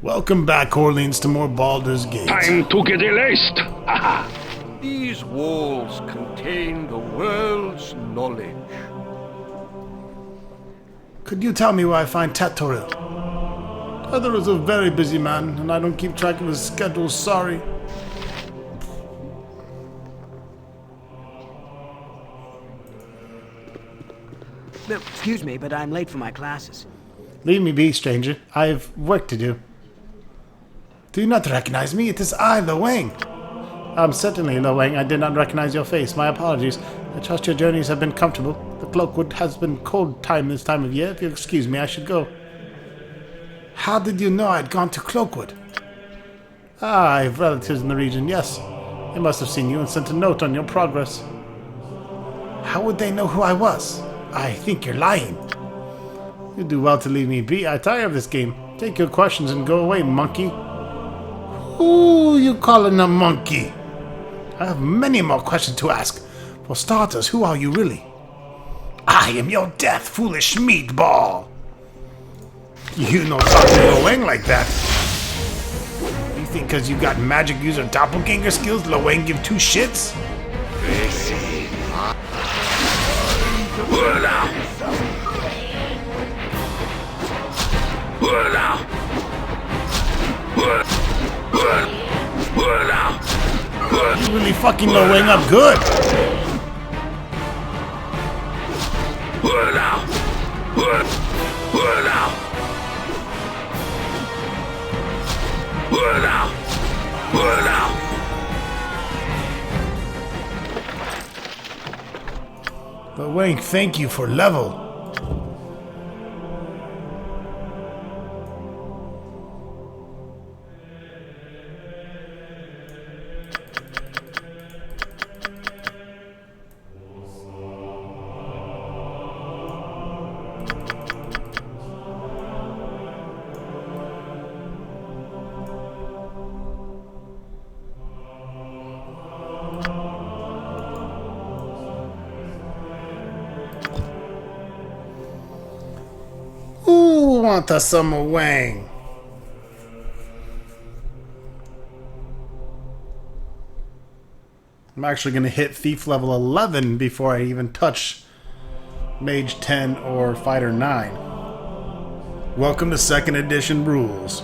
Welcome back, Orleans, to more Baldur's Gate. Time to get erased! These walls contain the world's knowledge. Could you tell me where I find Tatoril? Heather is a very busy man, and I don't keep track of his schedule, sorry. Excuse me, but I'm late for my classes. Leave me be, stranger. I have work to do. Do you not recognize me? It is I, Lo Wang. Certainly, Lo Wang. I did not recognize your face. My apologies. I trust your journeys have been comfortable. The Cloakwood has been cold time this time of year. If you'll excuse me, I should go. How did you know I'd gone to Cloakwood? I have relatives in the region, yes. They must have seen you and sent a note on your progress. How would they know who I was? I think you're lying. You do well to leave me be. I tire of this game. Take your questions and go away, monkey. Who you calling a monkey? I have many more questions to ask. For starters, who are you really? I am your death, foolish meatball. You don't talk to Lo Wang like that. You think because you got magic user doppelganger skills, Lo Wang give two shits? You really fucking Lo Wang up good. Lo Wang, thank you for level. Who want a summer Wang? I'm actually going to hit Thief level 11 before I even touch Mage 10 or Fighter 9. Welcome to 2nd edition rules.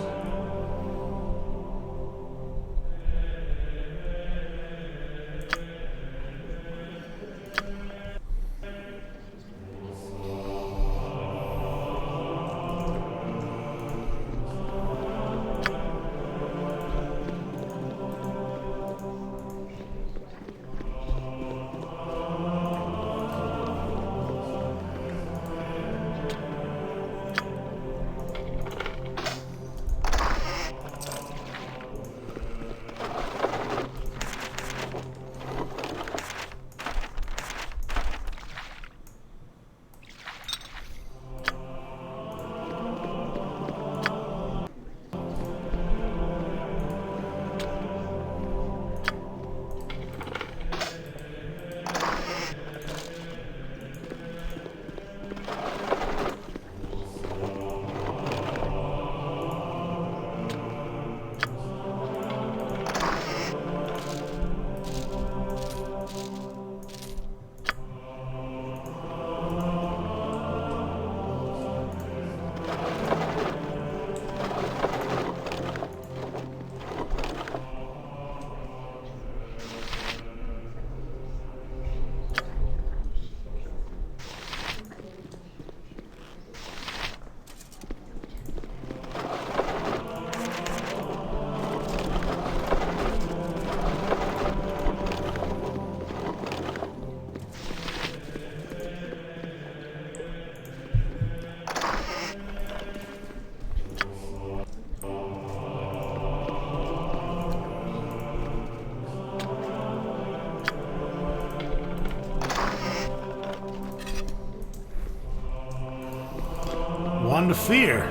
One to fear.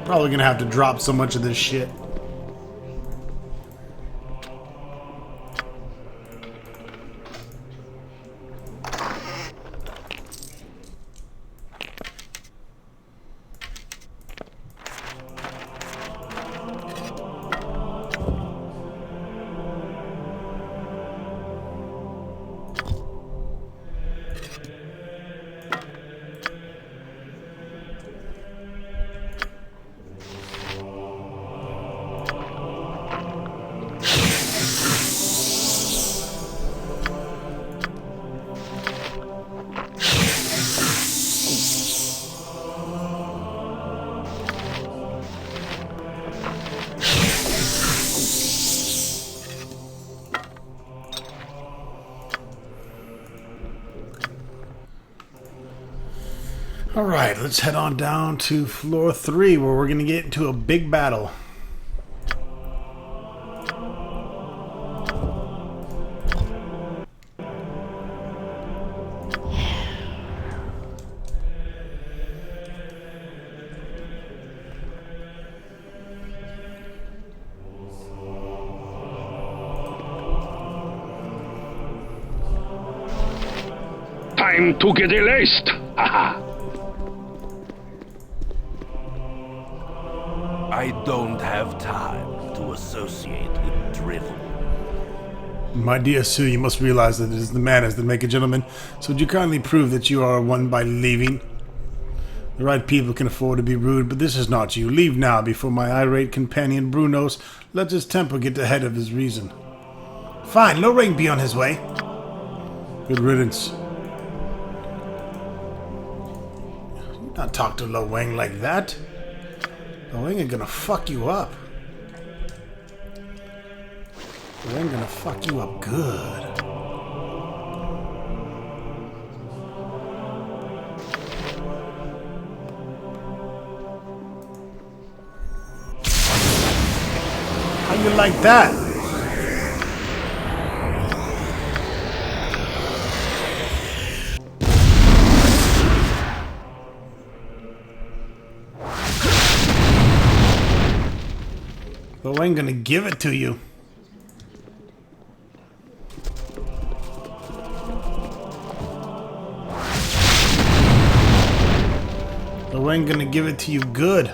Probably gonna have to drop so much of this shit. Alright, let's head on down to floor 3 where we're going to get into a big battle. Time to get laced. Aha. I don't have time to associate with drivel. My dear Sue, you must realize that it is the manners that make a gentleman, so would you kindly prove that you are one by leaving? The right people can afford to be rude, but this is not you. Leave now before my irate companion Brunos lets his temper get ahead of his reason. Fine, Lorraine be on his way. Good riddance. You not talk to Lo Wang like that. Lo Wang ain't gonna fuck you up. Lo Wang gonna fuck you up good. How you like that? But I ain't gonna give it to you. But I ain't gonna give it to you good.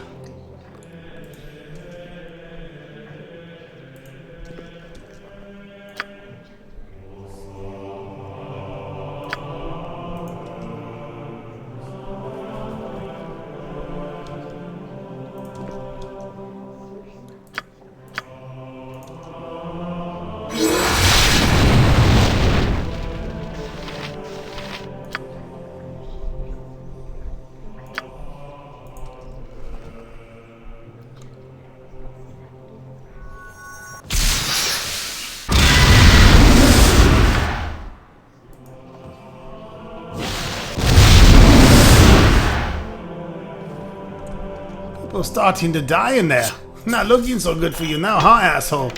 People starting to die in there. Not looking so good for you now, huh, asshole?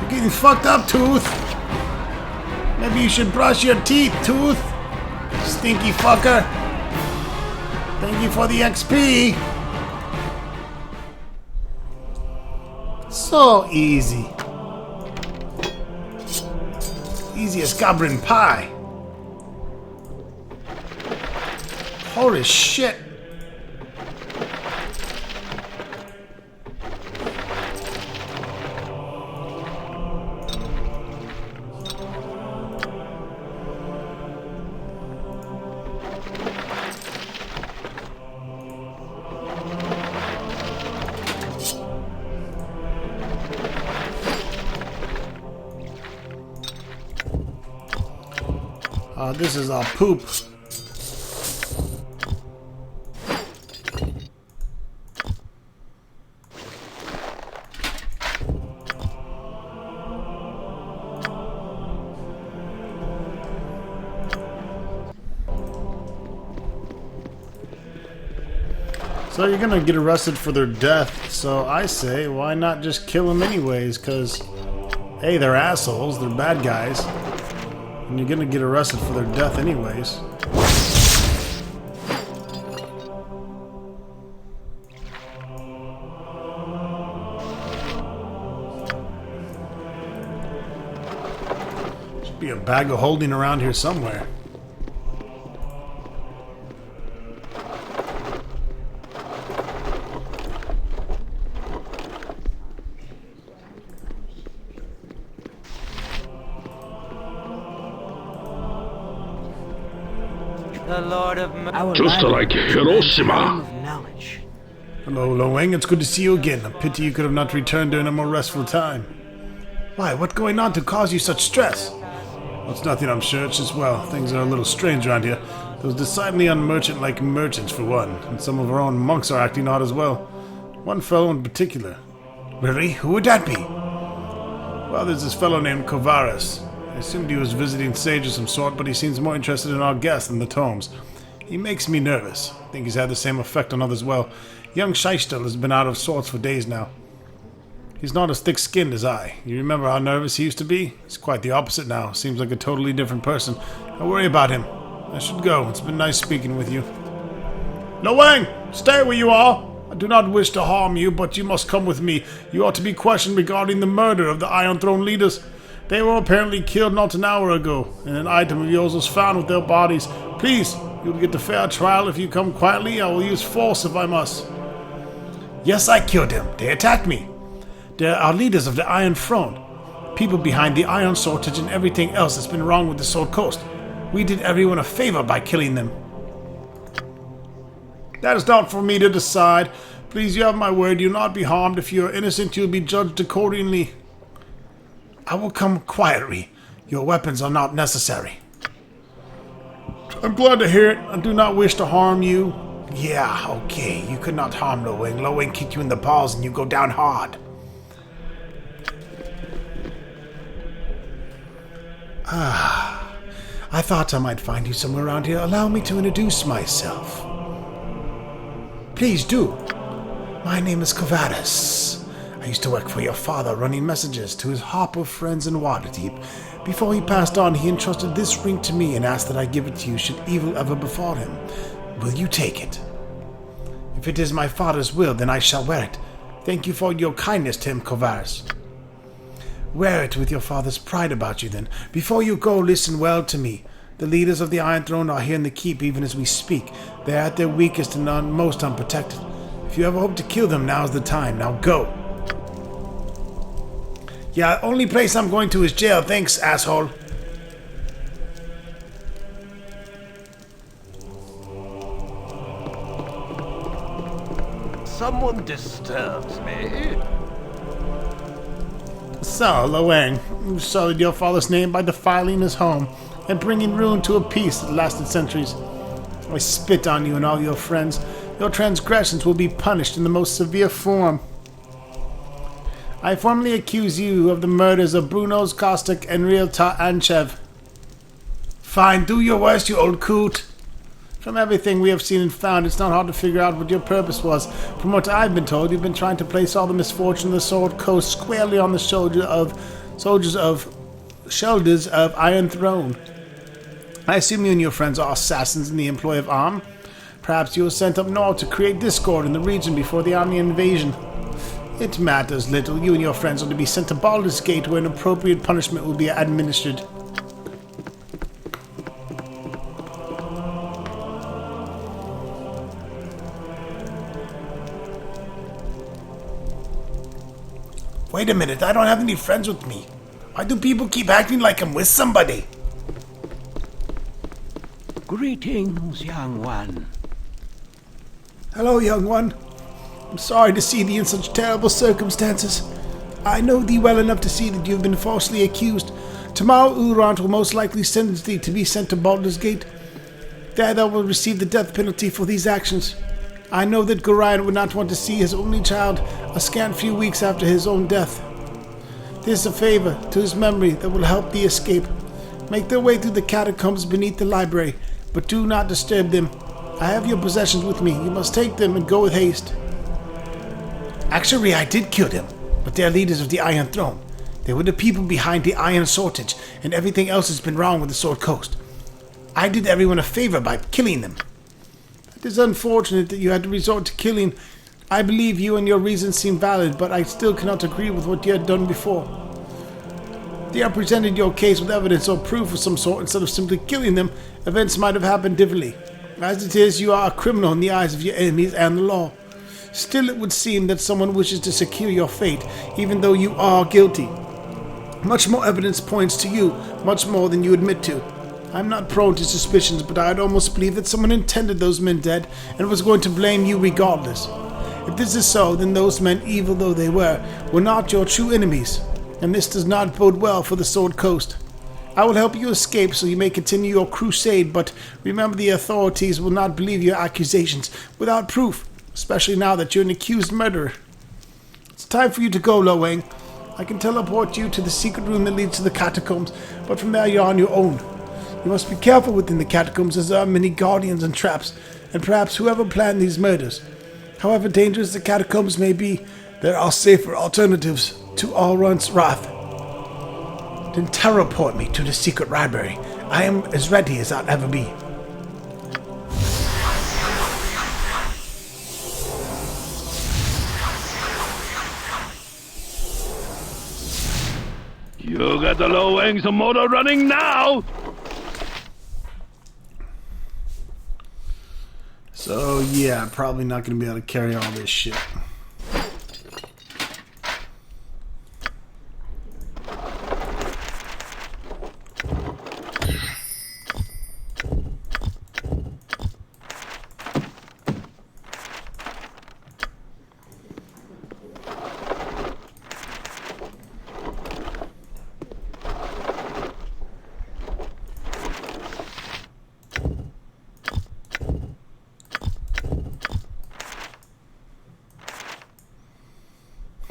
Getting fucked up, Tooth. Maybe you should brush your teeth, Tooth. Stinky fucker. Thank you for the XP. So easy. Easy as goblin pie. Holy shit. This is our poop. So you're gonna get arrested for their death, so I say, why not just kill them anyways? Because, hey, they're assholes, they're bad guys. And you're gonna get arrested for their death anyways. Should be a bag of holding around here somewhere. The Lord of Our Just library like is a Hiroshima. museum of knowledge. Hello, Lo Wang. It's good to see you again. A pity you could have not returned during a more restful time. Why, what's going on to cause you such stress? Well, it's nothing, I'm sure. It's just, well, things are a little strange around here. Those decidedly unmerchant-like merchants, for one, and some of our own monks are acting odd as well. One fellow in particular. Really? Who would that be? Well, there's this fellow named Kovaris. I assumed he was visiting sage of some sort, but he seems more interested in our guests than the tomes. He makes me nervous. I think he's had the same effect on others well. Young Scheistel has been out of sorts for days now. He's not as thick-skinned as I. You remember how nervous he used to be? He's quite the opposite now. Seems like a totally different person. I worry about him. I should go. It's been nice speaking with you. Lo Wang! Stay where you are! I do not wish to harm you, but you must come with me. You ought to be questioned regarding the murder of the Iron Throne leaders. They were apparently killed not an hour ago, and an item of yours was found with their bodies. Please, you'll get a fair trial if you come quietly. I will use force if I must. Yes, I killed them. They attacked me. They are leaders of the Iron Throne. People behind the Iron Sortage and everything else that's been wrong with the Sword Coast. We did everyone a favor by killing them. That is not for me to decide. Please, you have my word. You'll not be harmed. If you are innocent, you'll be judged accordingly. I will come quietly. Your weapons are not necessary. I'm glad to hear it. I do not wish to harm you. Yeah, okay. You could not harm Lo Wang. Lo Wang kicked you in the balls and you go down hard. I thought I might find you somewhere around here. Allow me to introduce myself. Please do. My name is Kovaris. I used to work for your father, running messages to his hop of friends in Waterdeep. Before he passed on, he entrusted this ring to me and asked that I give it to you should evil ever befall him. Will you take it? If it is my father's will, then I shall wear it. Thank you for your kindness to him, Kovaris. Wear it with your father's pride about you, then. Before you go, listen well to me. The leaders of the Iron Throne are here in the keep even as we speak. They are at their weakest and most unprotected. If you ever hope to kill them, now's the time. Now go. Yeah, only place I'm going to is jail. Thanks, asshole. Someone disturbs me. So, Lo Wang, you sullied your father's name by defiling his home and bringing ruin to a peace that lasted centuries. I spit on you and all your friends. Your transgressions will be punished in the most severe form. I formally accuse you of the murders of Brunos, Kostek, and Realta Anchev. Fine, do your worst, you old coot. From everything we have seen and found, it's not hard to figure out what your purpose was. From what I've been told, you've been trying to place all the misfortune of the Sword Coast squarely on the shoulders of Iron Throne. I assume you and your friends are assassins in the employ of Arm. Perhaps you were sent up north to create discord in the region before the army invasion. It matters little. You and your friends are to be sent to Baldur's Gate, where an appropriate punishment will be administered. Wait a minute, I don't have any friends with me. Why do people keep acting like I'm with somebody? Greetings, young one. Hello, young one. I'm sorry to see thee in such terrible circumstances. I know thee well enough to see that you have been falsely accused. Tomorrow Ulrant will most likely sentence thee to be sent to Baldur's Gate. There thou will receive the death penalty for these actions. I know that Gorion would not want to see his only child a scant few weeks after his own death. This is a favor to his memory that will help thee escape. Make their way through the catacombs beneath the library, but do not disturb them. I have your possessions with me. You must take them and go with haste. Actually, I did kill them, but they are leaders of the Iron Throne. They were the people behind the Iron Sortage, and everything else has been wrong with the Sword Coast. I did everyone a favor by killing them. It is unfortunate that you had to resort to killing. I believe you and your reasons seem valid, but I still cannot agree with what you had done before. If you have presented your case with evidence or proof of some sort instead of simply killing them, events might have happened differently. As it is, you are a criminal in the eyes of your enemies and the law. Still, it would seem that someone wishes to secure your fate, even though you are guilty. Much more evidence points to you, much more than you admit to. I'm not prone to suspicions, but I'd almost believe that someone intended those men dead and was going to blame you regardless. If this is so, then those men, evil though they were not your true enemies, and this does not bode well for the Sword Coast. I will help you escape so you may continue your crusade, but remember the authorities will not believe your accusations without proof, especially now that you're an accused murderer. It's time for you to go, Lo Wang. I can teleport you to the secret room that leads to the catacombs, but from there you're on your own. You must be careful within the catacombs, as there are many guardians and traps, and perhaps whoever planned these murders. However dangerous the catacombs may be, there are safer alternatives to Alrund's wrath. Then teleport me to the secret library. I am as ready as I'll ever be. You got the Lo Wang's motor running now! So yeah, probably not going to be able to carry all this shit.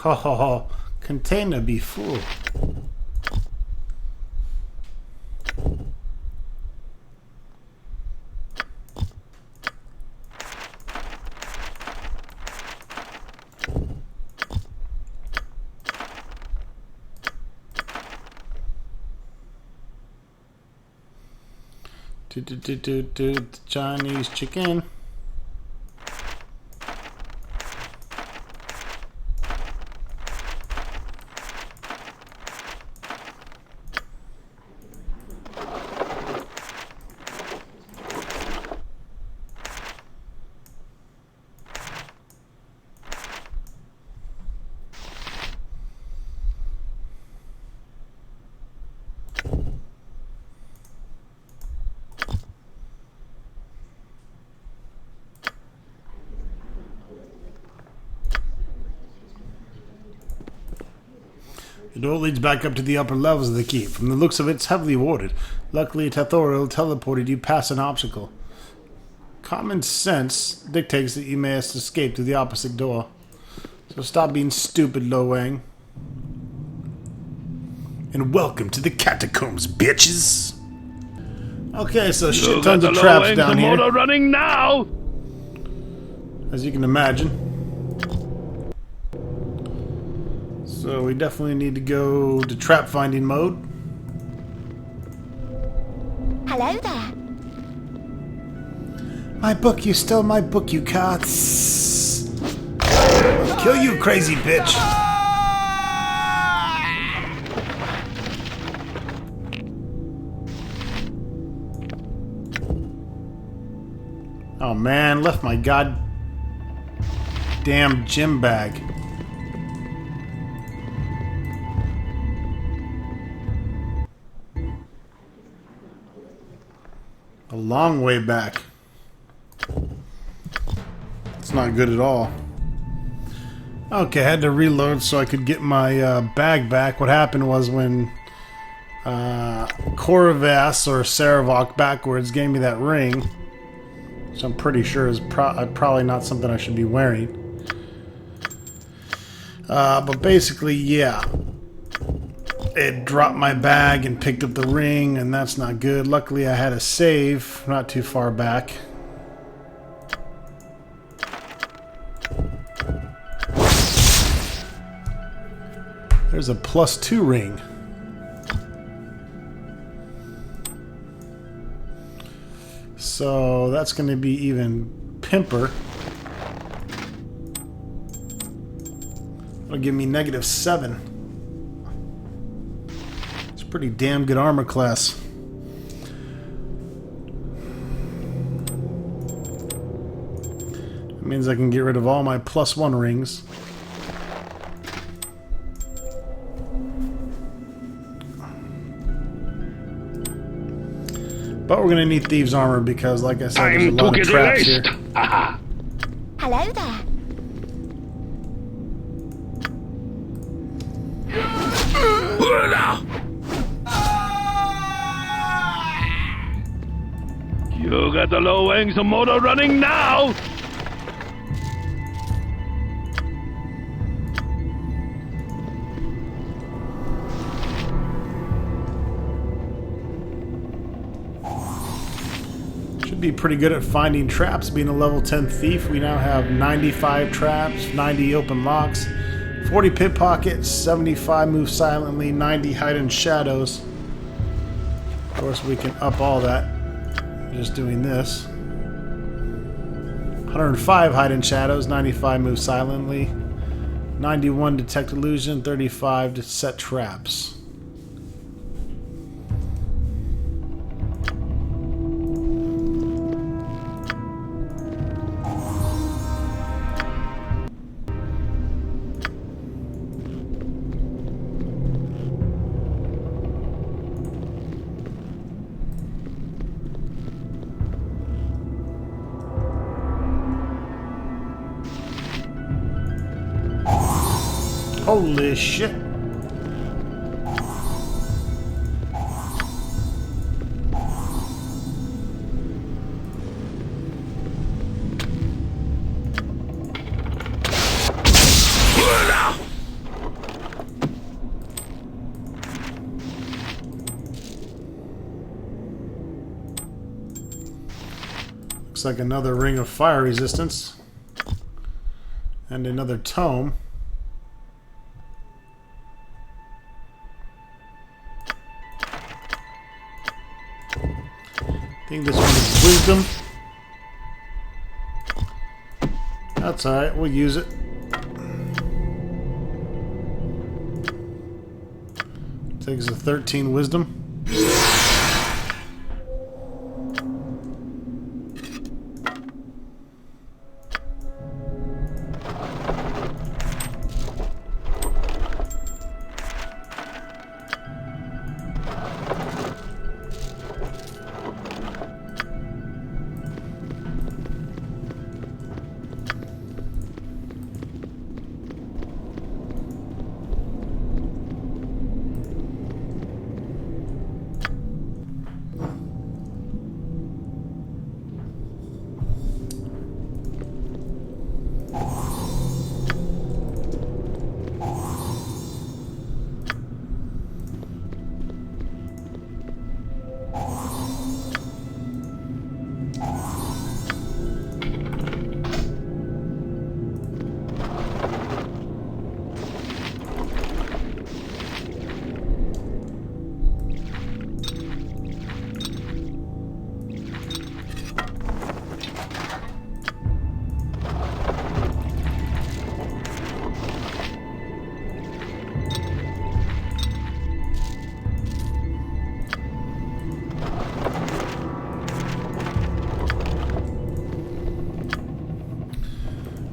Ho ho ho, container be full. The Chinese chicken. The door leads back up to the upper levels of the keep. From the looks of it, it's heavily warded. Luckily, Tathoril teleported you past an obstacle. Common sense dictates that you may have escaped through the opposite door. So stop being stupid, Lo Wang. And welcome to the catacombs, bitches! Okay, so shit tons of traps down here. Motor running now! As you can imagine. So we definitely need to go to trap finding mode. Hello there. My book, you stole my book, you cats. Kill you, crazy bitch. Oh man, left my goddamn gym bag. A long way back. It's not good at all. Okay, I had to reload so I could get my bag back. What happened was when Koravas or Saravok backwards gave me that ring, which I'm pretty sure is probably not something I should be wearing. But basically, yeah. It dropped my bag and picked up the ring, and that's not good. Luckily, I had a save not too far back. There's a +2 ring. So that's going to be even pimper. It'll give me -7. Pretty damn good armor class. That means I can get rid of all my +1 rings. But we're gonna need thieves' armor because, like I said, there's a Time to lot of get traps here. laced. Haha. Hello there. You got the low wings of motor running now. Should be pretty good at finding traps. Being a level 10 thief, we now have 95 traps, 90 open locks, 40 pickpockets, 75 move silently, 90 hide in shadows. Of course, we can up all that just doing this. 105 hide in shadows, 95 move silently, 91 detect illusion, 35 to set traps. Holy shit. Looks like another ring of fire resistance. And another tome. I think this one is wisdom. That's alright, we'll use it. Takes a 13 wisdom.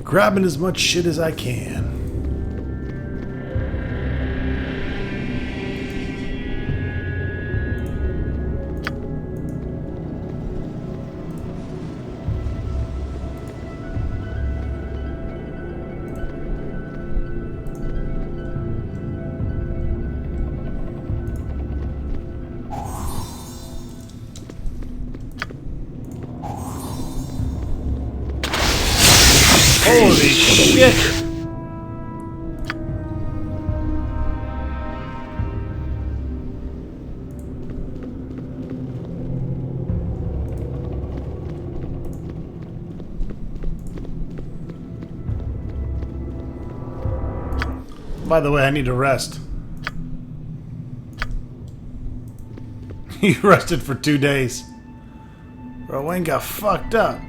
Grabbing as much shit as I can. Holy shit! By the way, I need to rest. He rested for 2 days. Bro, Wayne got fucked up.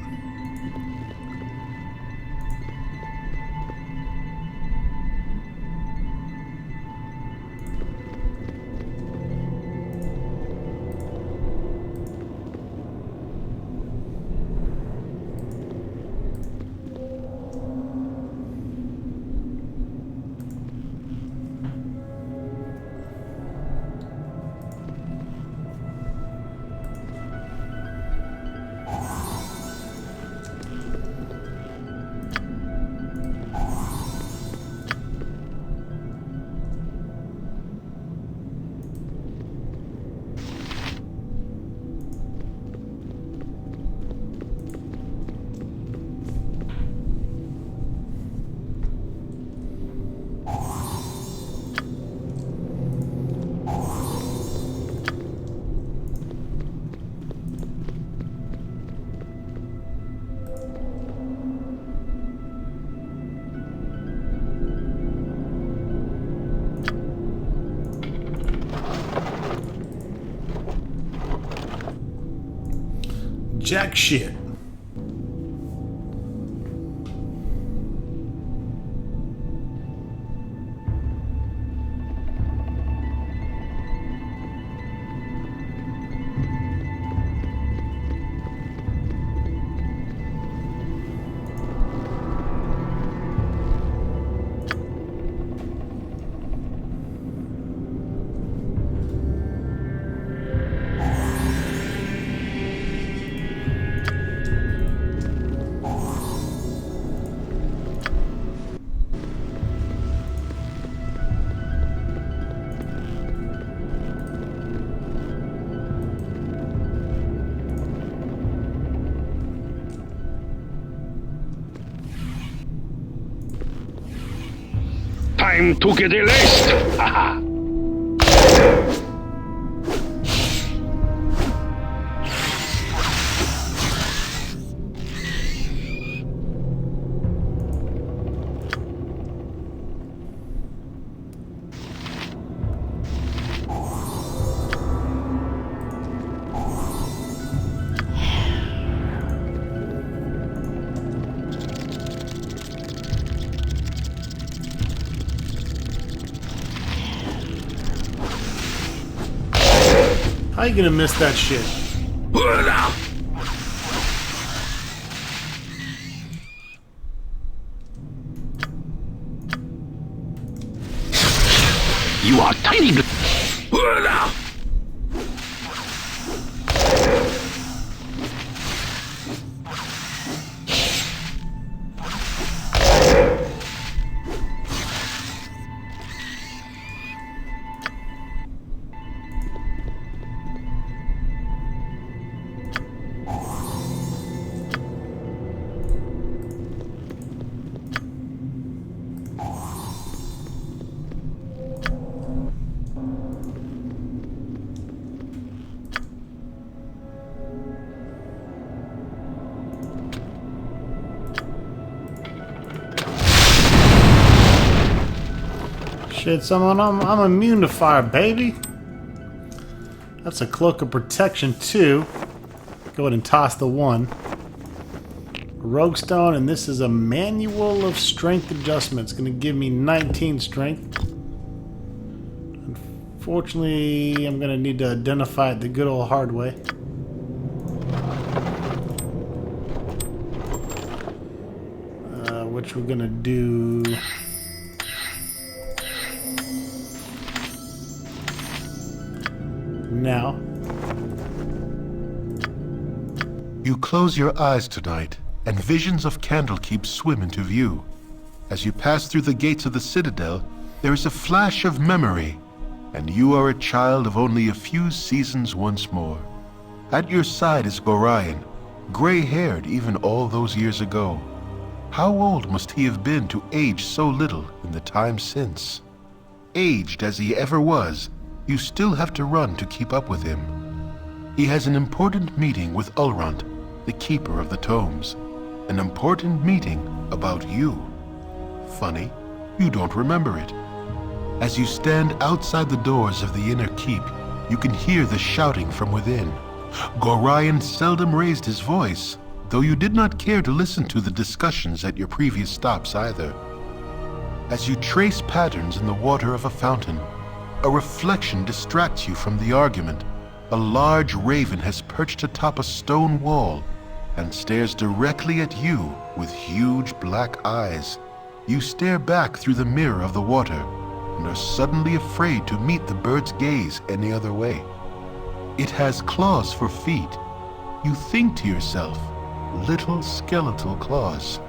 Jack shit. Time to get released! Haha! How you gonna miss that shit? You are tiny. Shit, someone, I'm immune to fire, baby. That's a cloak of protection, too. Go ahead and toss the one. Rogue stone, and this is a manual of strength adjustment. It's going to give me 19 strength. Unfortunately, I'm going to need to identify it the good old hard way. Which we're going to do... now. You close your eyes tonight, and visions of Candlekeep swim into view. As you pass through the gates of the Citadel, there is a flash of memory, and you are a child of only a few seasons once more. At your side is Gorion, gray-haired even all those years ago. How old must he have been to age so little in the time since? Aged as he ever was, you still have to run to keep up with him. He has an important meeting with Ulrant, the keeper of the tomes. An important meeting about you. Funny, you don't remember it. As you stand outside the doors of the inner keep, you can hear the shouting from within. Gorion seldom raised his voice, though you did not care to listen to the discussions at your previous stops either. As you trace patterns in the water of a fountain, a reflection distracts you from the argument. A large raven has perched atop a stone wall and stares directly at you with huge black eyes. You stare back through the mirror of the water and are suddenly afraid to meet the bird's gaze any other way. It has claws for feet. You think to yourself, little skeletal claws.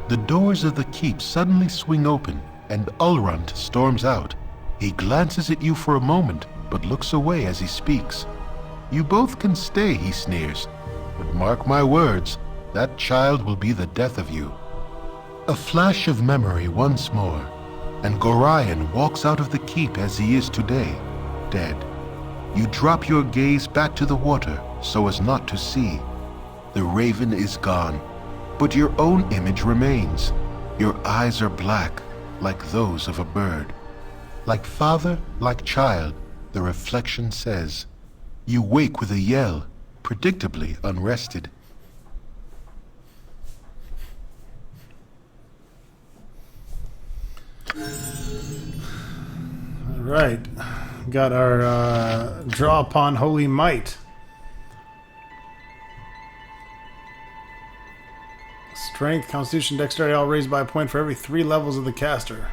The doors of the keep suddenly swing open and Ulrant storms out. He glances at you for a moment, but looks away as he speaks. You both can stay, he sneers, but mark my words, that child will be the death of you. A flash of memory once more, and Gorion walks out of the keep as he is today, dead. You drop your gaze back to the water so as not to see. The raven is gone, but your own image remains. Your eyes are black, like those of a bird. Like father, like child, the reflection says. You wake with a yell, predictably unrested. Alright. Got our draw upon Holy Might. Strength, Constitution, Dexterity all raised by a point for every 3 levels of the caster.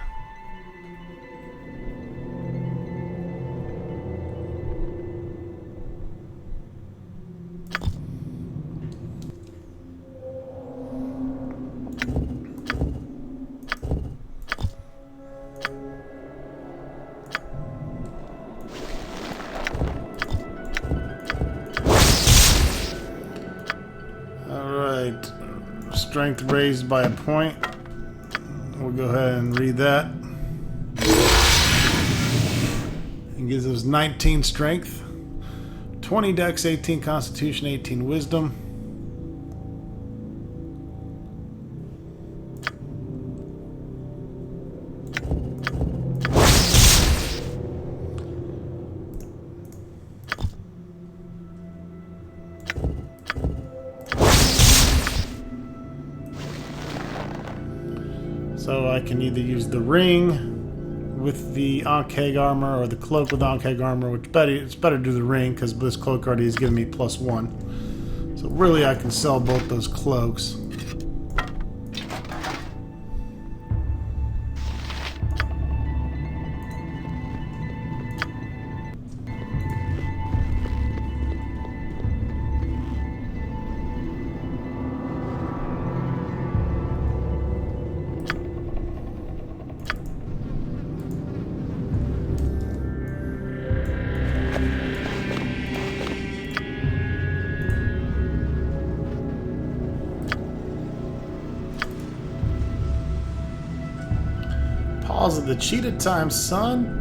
Alright. Strength raised by a point. We'll go ahead and read that. It gives us 19 strength, 20 dex, 18 constitution, 18 wisdom. So I can either use the ring with the Ankh armor or the cloak with Ankh armor, which it's better to do the ring because this cloak already is giving me +1. So really I can sell both those cloaks. Pause of the cheetah time, son.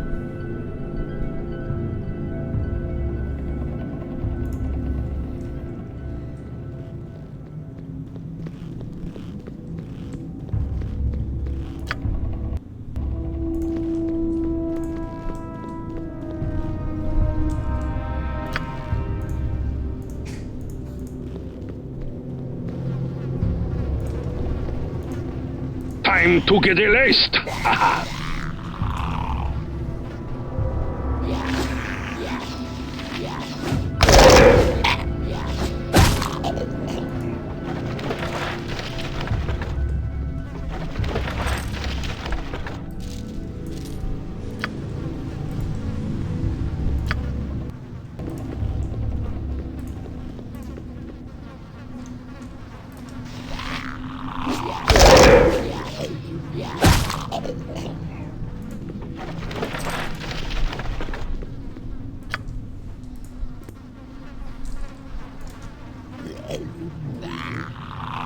Time to get laced.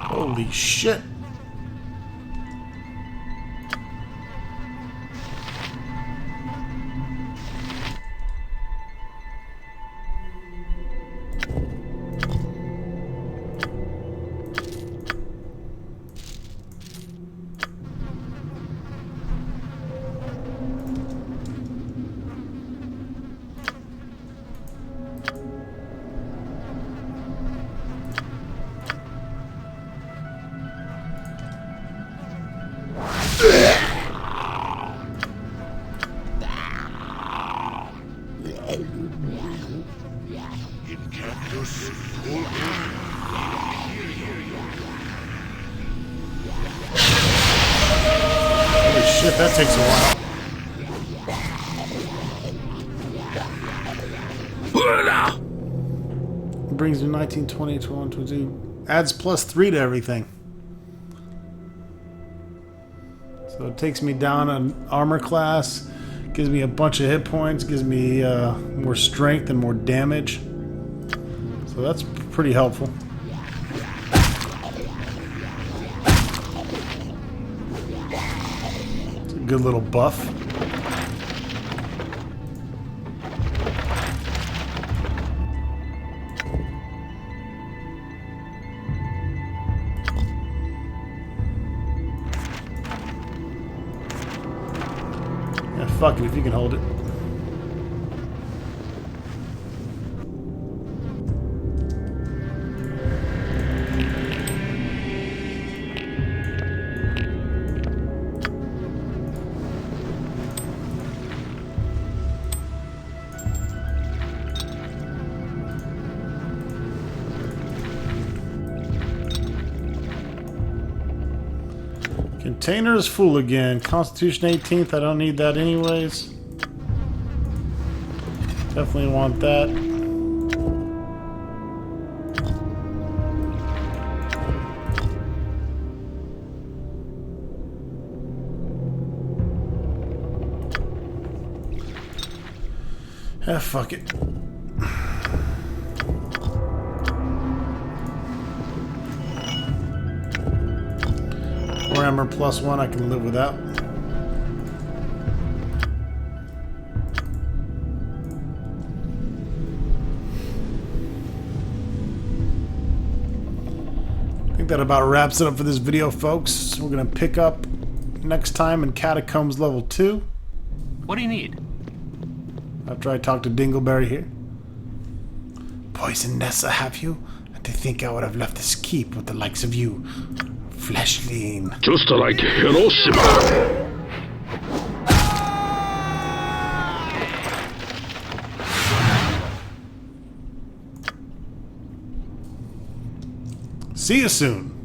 Holy shit. Holy shit, that takes a while. Brings me 19, 20, 21, 22. Adds +3 to everything. So it takes me down an armor class, gives me a bunch of hit points, gives me more strength and more damage. So that's pretty helpful. It's a good little buff. Fuck it if you can hold it. Container is full again. Constitution 18th, I don't need that anyways. Definitely want that. Ah, fuck it. More armor +1, I can live without. I think that about wraps it up for this video, folks. We're gonna pick up next time in Catacombs Level 2. What do you need? After I talk to Dingleberry here. Poison Nessa, have you? To think I would have left this keep with the likes of you. Fleshling. Just like Hiroshima. See you soon.